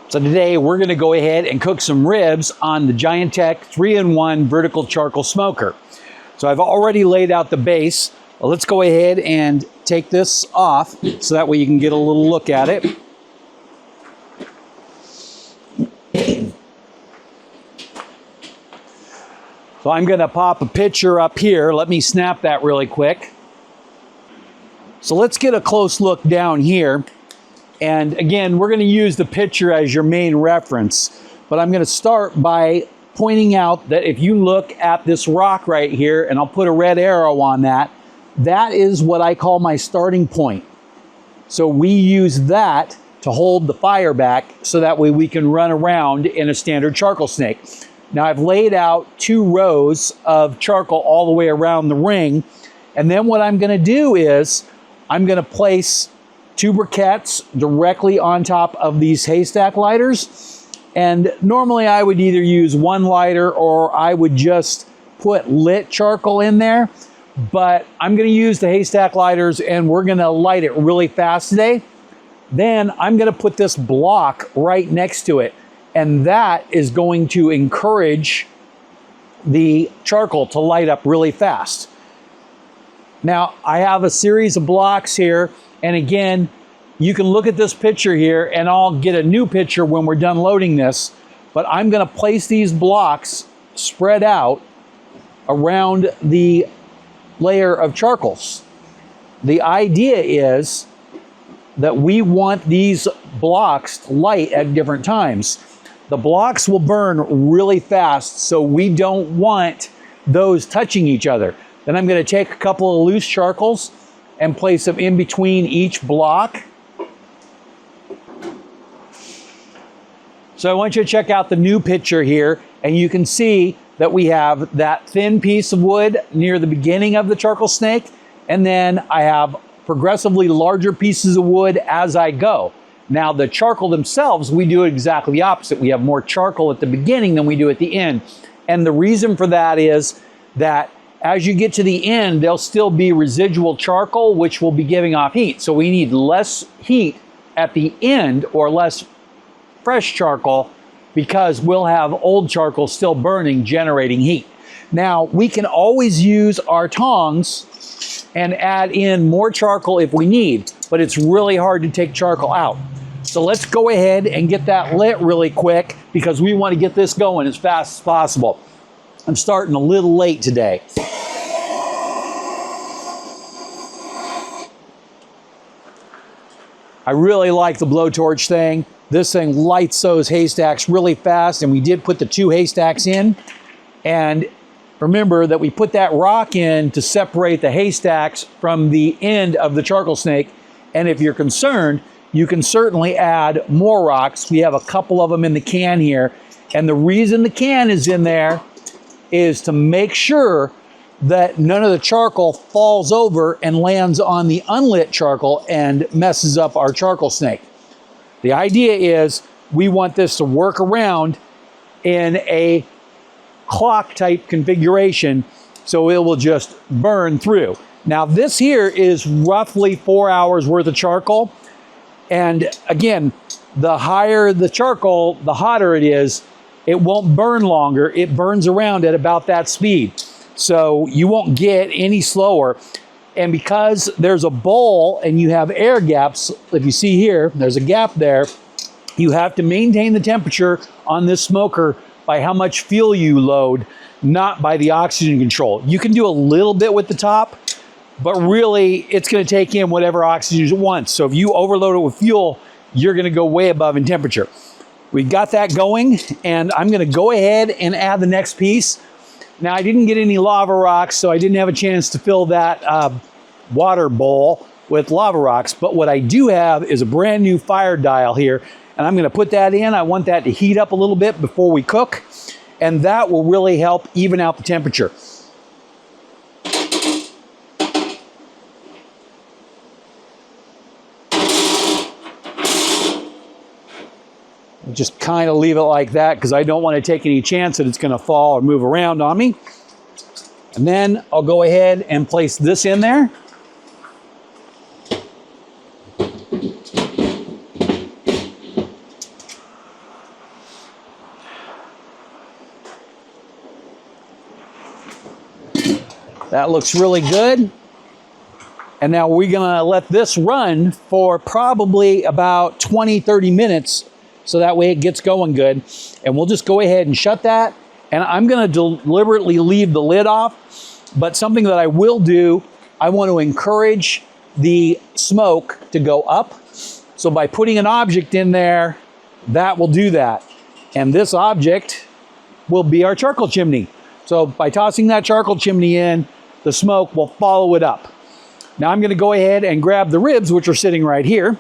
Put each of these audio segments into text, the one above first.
So today we're going to go ahead and cook some ribs on the Giantex 3-in-1 vertical charcoal smoker. So I've already laid out the base. Well, let's go ahead and take this off so that way you can get a little look at it. So I'm going to pop a picture up here. Let me snap that really quick. So let's get a close look down here. And again, we're going to use the picture as your main reference. But I'm going to start by pointing out that if you look at this rock right here, and I'll put a red arrow on that, that is what I call my starting point. So we use that to hold the fire back so that way we can run around in a standard charcoal snake. Now I've laid out 2 rows of charcoal all the way around the ring. And then what I'm going to do is I'm going to place 2 briquettes directly on top of these haystack lighters. And normally I would either use 1 lighter or I would just put lit charcoal in there. But I'm going to use the haystack lighters and we're going to light it really fast today. Then I'm going to put this block right next to it. And that is going to encourage the charcoal to light up really fast. Now I have a series of blocks here. And again, you can look at this picture here and I'll get a new picture when we're done loading this. But I'm going to place these blocks spread out around the layer of charcoals. The idea is that we want these blocks to light at different times. The blocks will burn really fast, so we don't want those touching each other. Then I'm going to take a couple of loose charcoals and place them in between each block. So I want you to check out the new picture here, and you can see that we have that thin piece of wood near the beginning of the charcoal snake, and then I have progressively larger pieces of wood as I go. Now the charcoal themselves, we do exactly the opposite. We have more charcoal at the beginning than we do at the end. And the reason for that is that as you get to the end, there'll still be residual charcoal, which will be giving off heat. So we need less heat at the end, or less fresh charcoal, because we'll have old charcoal still burning, generating heat. Now, we can always use our tongs and add in more charcoal if we need, but it's really hard to take charcoal out. So let's go ahead and get that lit really quick, because we want to get this going as fast as possible. I'm starting a little late today. I really like the blowtorch thing. This thing lights those haystacks really fast, and we did put the 2 haystacks in. And remember that we put that rock in to separate the haystacks from the end of the charcoal snake. And if you're concerned, you can certainly add more rocks. We have a couple of them in the can here. And the reason the can is in there is to make sure that none of the charcoal falls over and lands on the unlit charcoal and messes up our charcoal snake. The idea is we want this to work around in a clock type configuration so it will just burn through. Now this here is roughly 4 hours worth of charcoal. And again, the higher the charcoal, the hotter it is. It won't burn longer. It burns around at about that speed. So you won't get any slower. And because there's a bowl and you have air gaps, if you see here, there's a gap there, you have to maintain the temperature on this smoker by how much fuel you load, not by the oxygen control. You can do a little bit with the top, but really it's going to take in whatever oxygen it wants. So if you overload it with fuel, you're going to go way above in temperature. We got that going, and I'm going to go ahead and add the next piece. Now, I didn't get any lava rocks, so I didn't have a chance to fill that water bowl with lava rocks. But what I do have is a brand new fire dial here, and I'm going to put that in. I want that to heat up a little bit before we cook, and that will really help even out the temperature. Just kind of leave it like that because I don't want to take any chance that it's going to fall or move around on me. And then I'll go ahead and place this in there. That looks really good. And now we're gonna let this run for probably about 20, 30 minutes so that way it gets going good. And we'll just go ahead and shut that. And I'm gonna deliberately leave the lid off, but something that I will do, I want to encourage the smoke to go up. So by putting an object in there, that will do that. And this object will be our charcoal chimney. So by tossing that charcoal chimney in, the smoke will follow it up. Now I'm gonna go ahead and grab the ribs, which are sitting right here.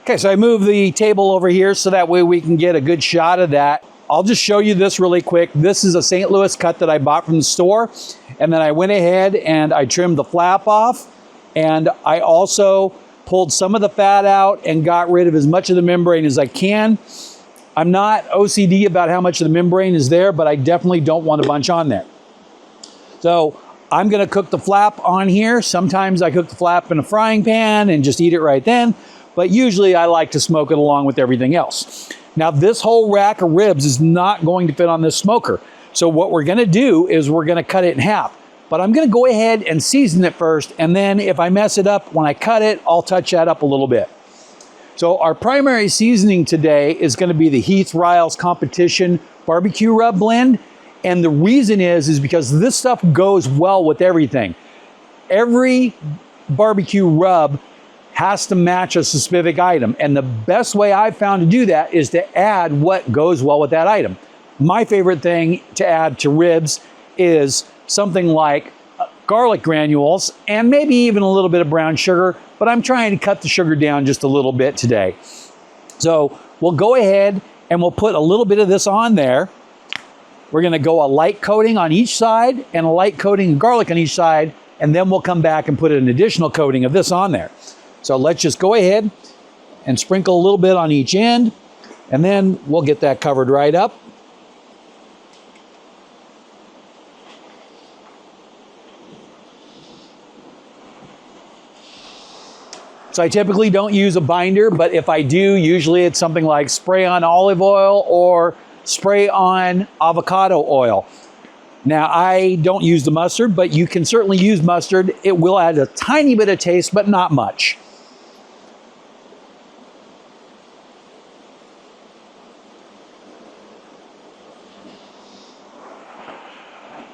Okay, so I move the table over here so that way we can get a good shot of that. I'll just show you this really quick. This is a St. Louis cut that I bought from the store. And then I went ahead and I trimmed the flap off. And I also pulled some of the fat out and got rid of as much of the membrane as I can. I'm not OCD about how much of the membrane is there, but I definitely don't want a bunch on there. So I'm gonna cook the flap on here. Sometimes I cook the flap in a frying pan and just eat it right then, but usually I like to smoke it along with everything else. Now this whole rack of ribs is not going to fit on this smoker. So what we're gonna do is we're gonna cut it in half, but I'm gonna go ahead and season it first, and then if I mess it up when I cut it, I'll touch that up a little bit. So our primary seasoning today is gonna be the Heath Riles Competition Barbecue Rub Blend. And the reason is because this stuff goes well with everything. Every barbecue rub has to match a specific item. And the best way I've found to do that is to add what goes well with that item. My favorite thing to add to ribs is something like garlic granules and maybe even a little bit of brown sugar, but I'm trying to cut the sugar down just a little bit today. So we'll go ahead and we'll put a little bit of this on there. We're gonna go a light coating on each side and a light coating of garlic on each side, and then we'll come back and put an additional coating of this on there. So let's just go ahead and sprinkle a little bit on each end, and then we'll get that covered right up. So I typically don't use a binder, but if I do, usually it's something like spray on olive oil or spray on avocado oil. Now I don't use the mustard, but you can certainly use mustard. It will add a tiny bit of taste, but not much.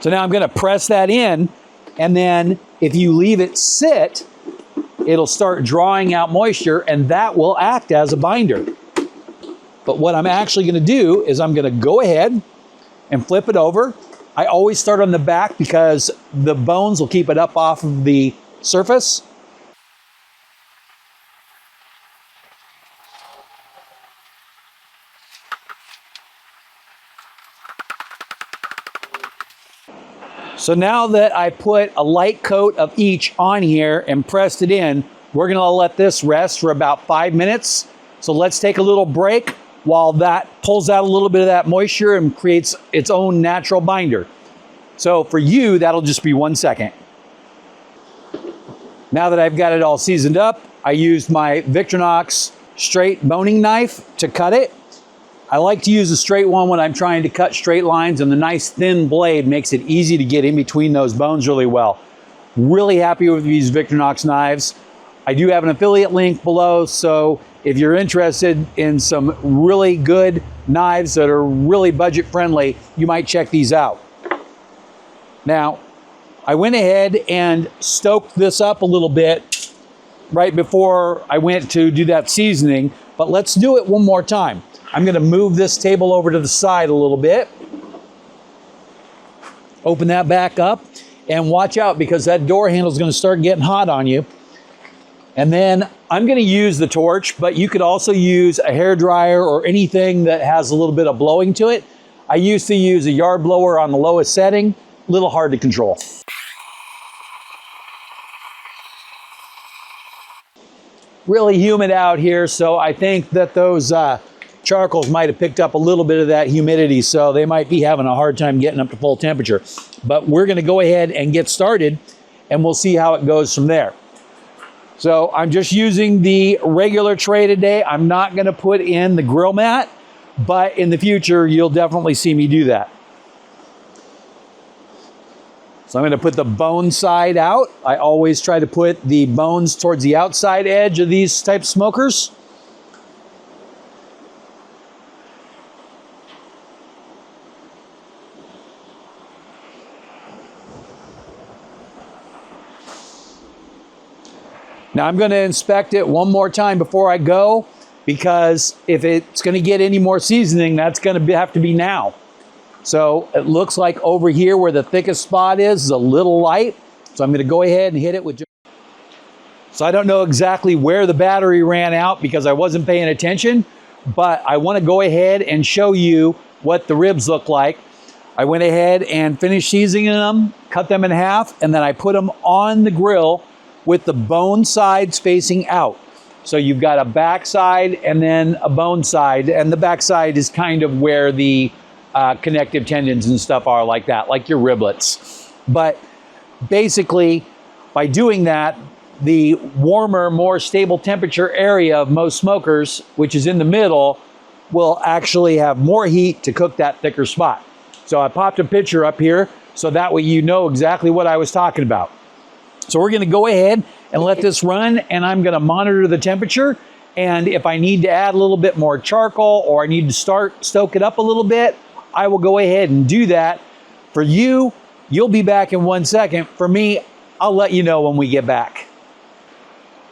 So now I'm gonna press that in, and then if you leave it sit, it'll start drawing out moisture, and that will act as a binder. But what I'm actually gonna do is I'm gonna go ahead and flip it over. I always start on the back because the bones will keep it up off of the surface. So now that I put a light coat of each on here and pressed it in, we're gonna let this rest for about 5 minutes. So let's take a little break while that pulls out a little bit of that moisture and creates its own natural binder. So for you, that'll just be 1 second. Now that I've got it all seasoned up, I used my Victorinox straight boning knife to cut it. I like to use a straight one when I'm trying to cut straight lines, and the nice thin blade makes it easy to get in between those bones really well. Really happy with these Victorinox knives. I do have an affiliate link below, so if you're interested in some really good knives that are really budget friendly, you might check these out. Now, I went ahead and stoked this up a little bit right before I went to do that seasoning, but let's do it one more time. I'm gonna move this table over to the side a little bit. Open that back up and watch out because that door handle is gonna start getting hot on you. And then I'm gonna use the torch, but you could also use a hair dryer or anything that has a little bit of blowing to it. I used to use a yard blower on the lowest setting, a little hard to control. Really humid out here, so I think that those charcoals might have picked up a little bit of that humidity, so they might be having a hard time getting up to full temperature. But we're gonna go ahead and get started, and we'll see how it goes from there. So I'm just using the regular tray today. I'm not gonna put in the grill mat, but in the future, you'll definitely see me do that. So I'm going to put the bone side out. I always try to put the bones towards the outside edge of these type smokers. Now I'm going to inspect it one more time before I go, because if it's going to get any more seasoning, that's going to have to be now. So it looks like over here where the thickest spot is a little light. So I'm going to go ahead and hit it with. So I don't know exactly where the battery ran out because I wasn't paying attention, but I want to go ahead and show you what the ribs look like. I went ahead and finished seasoning them, cut them in half, and then I put them on the grill with the bone sides facing out. So you've got a back side and then a bone side, and the back side is kind of where the connective tendons and stuff are, like that, like your riblets. But basically, by doing that, the warmer, more stable temperature area of most smokers, which is in the middle, will actually have more heat to cook that thicker spot. So I popped a picture up here so that way you know exactly what I was talking about. So we're going to go ahead and let this run, and I'm going to monitor the temperature. And if I need to add a little bit more charcoal, or I need to stoke it up a little bit, I will go ahead and do that. For you, you'll be back in 1 second. For me, I'll let you know when we get back.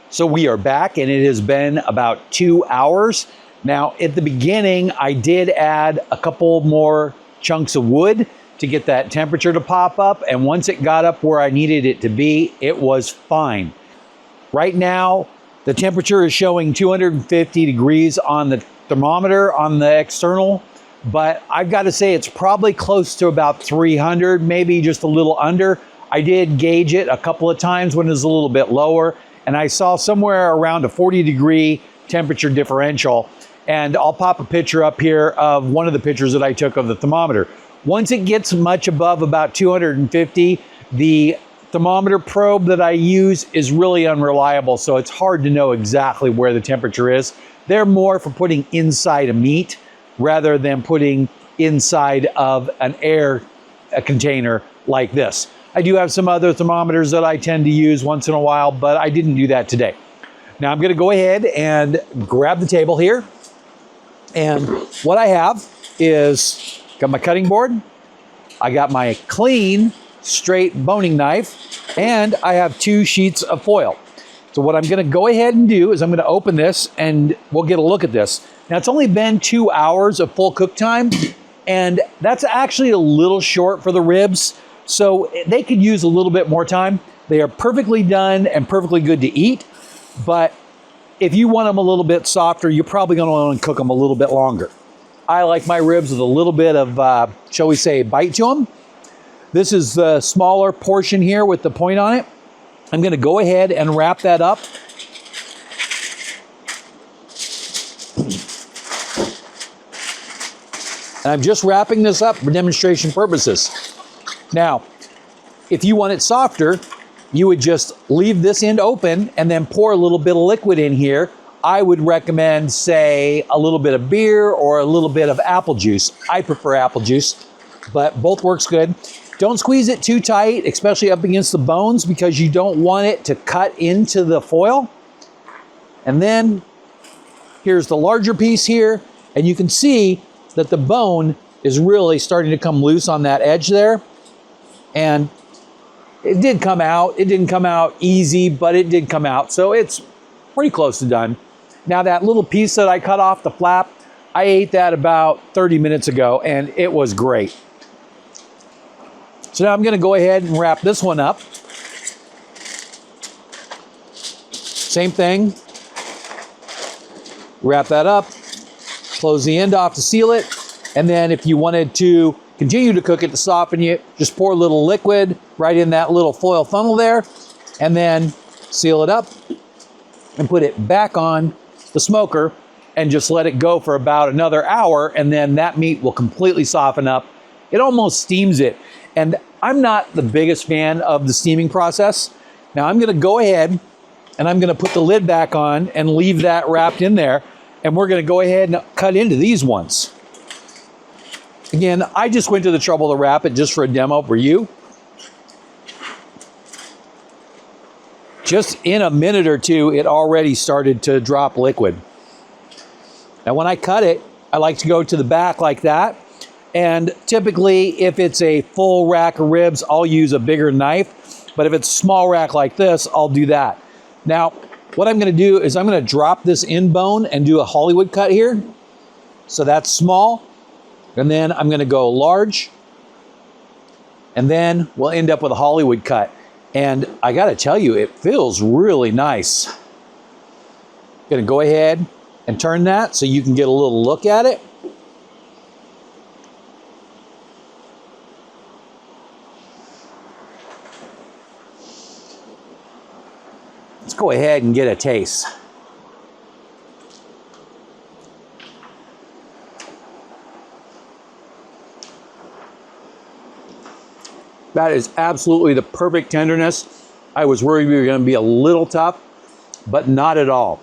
So we are back, and it has been about 2 hours. Now, at the beginning, I did add a couple more chunks of wood to get that temperature to pop up. And once it got up where I needed it to be, it was fine. Right now, the temperature is showing 250 degrees on the thermometer on the external. But I've got to say it's probably close to about 300, maybe just a little under. I did gauge it a couple of times when it was a little bit lower, and I saw somewhere around a 40-degree temperature differential. And I'll pop a picture up here of one of the pictures that I took of the thermometer. Once it gets much above about 250, the thermometer probe that I use is really unreliable, so it's hard to know exactly where the temperature is. They're more for putting inside a meat rather than putting inside of an air container like this. I do have some other thermometers that I tend to use once in a while, but I didn't do that today. Now I'm going to go ahead and grab the table here. And what I have is got my cutting board, I got my clean, straight boning knife, and I have 2 sheets of foil. So what I'm going to go ahead and do is I'm going to open this and we'll get a look at this. Now it's only been 2 hours of full cook time, and that's actually a little short for the ribs. So they could use a little bit more time. They are perfectly done and perfectly good to eat. But if you want them a little bit softer, you're probably going to want to cook them a little bit longer. I like my ribs with a little bit of, shall we say, bite to them. This is the smaller portion here with the point on it. I'm going to go ahead and wrap that up. And I'm just wrapping this up for demonstration purposes. Now, if you want it softer, you would just leave this end open and then pour a little bit of liquid in here. I would recommend, say, a little bit of beer or a little bit of apple juice. I prefer apple juice, but both works good. Don't squeeze it too tight, especially up against the bones, because you don't want it to cut into the foil. And then here's the larger piece here, and you can see that the bone is really starting to come loose on that edge there. And it did come out. It didn't come out easy, but it did come out. So it's pretty close to done. Now that little piece that I cut off the flap, I ate that about 30 minutes ago, and it was great. So now I'm going to go ahead and wrap this one up. Same thing. Wrap that up. Close the end off to seal it. And then if you wanted to continue to cook it to soften it, just pour a little liquid right in that little foil funnel there, and then seal it up and put it back on the smoker and just let it go for about another hour, and then that meat will completely soften up. It almost steams it. And I'm not the biggest fan of the steaming process. Now I'm going to go ahead and I'm going to put the lid back on and leave that wrapped in there. And we're going to go ahead and cut into these ones. Again, I just went to the trouble to wrap it just for a demo for you. just in a minute or two, it already started to drop liquid. Now when I cut it, I like to go to the back like that. And typically, if it's a full rack of ribs, I'll use a bigger knife. But if it's a small rack like this, I'll do that. Now, what I'm gonna do is I'm gonna drop this in bone and do a Hollywood cut here. So that's small. And then I'm gonna go large. And then we'll end up with a Hollywood cut. And I gotta tell you, it feels really nice. Gonna go ahead and turn that so you can get a little look at it. Let's go ahead and get a taste. That is absolutely the perfect tenderness. I was worried we were going to be a little tough, but not at all.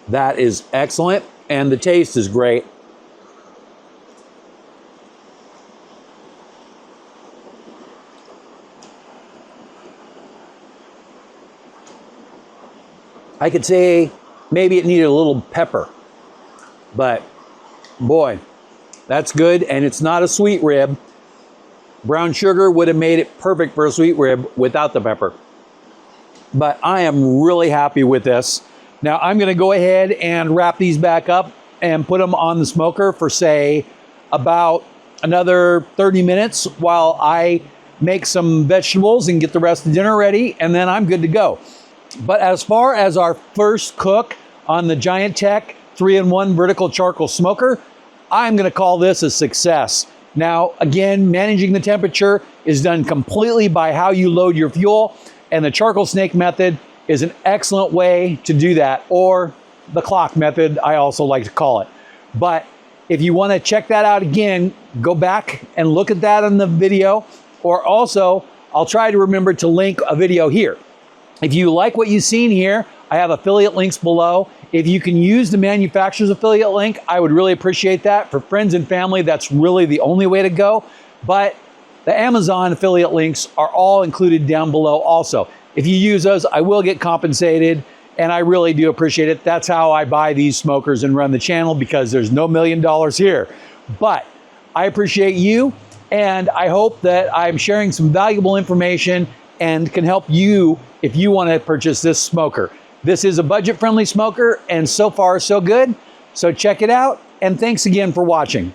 That is excellent, and the taste is great. I could say maybe it needed a little pepper, but boy, that's good, and it's not a sweet rib. Brown sugar would have made it perfect for a sweet rib without the pepper. But I am really happy with this. Now I'm gonna go ahead and wrap these back up and put them on the smoker for, say, about another 30 minutes while I make some vegetables and get the rest of dinner ready, and then I'm good to go. But as far as our first cook on the Giantex 3-in-1 vertical charcoal smoker, I'm gonna call this a success. Now, again, managing the temperature is done completely by how you load your fuel, and the charcoal snake method is an excellent way to do that, or the clock method, I also like to call it. But if you want to check that out again, go back and look at that in the video, or also, I'll try to remember to link a video here. If you like what you've seen here, I have affiliate links below. If you can use the manufacturer's affiliate link, I would really appreciate that. For friends and family, that's really the only way to go. But the Amazon affiliate links are all included down below also. If you use those, I will get compensated, and I really do appreciate it. That's how I buy these smokers and run the channel, because there's no $1 million here. But I appreciate you, and I hope that I'm sharing some valuable information and can help you if you want to purchase this smoker. This is a budget-friendly smoker, and so far, so good. So check it out, and thanks again for watching.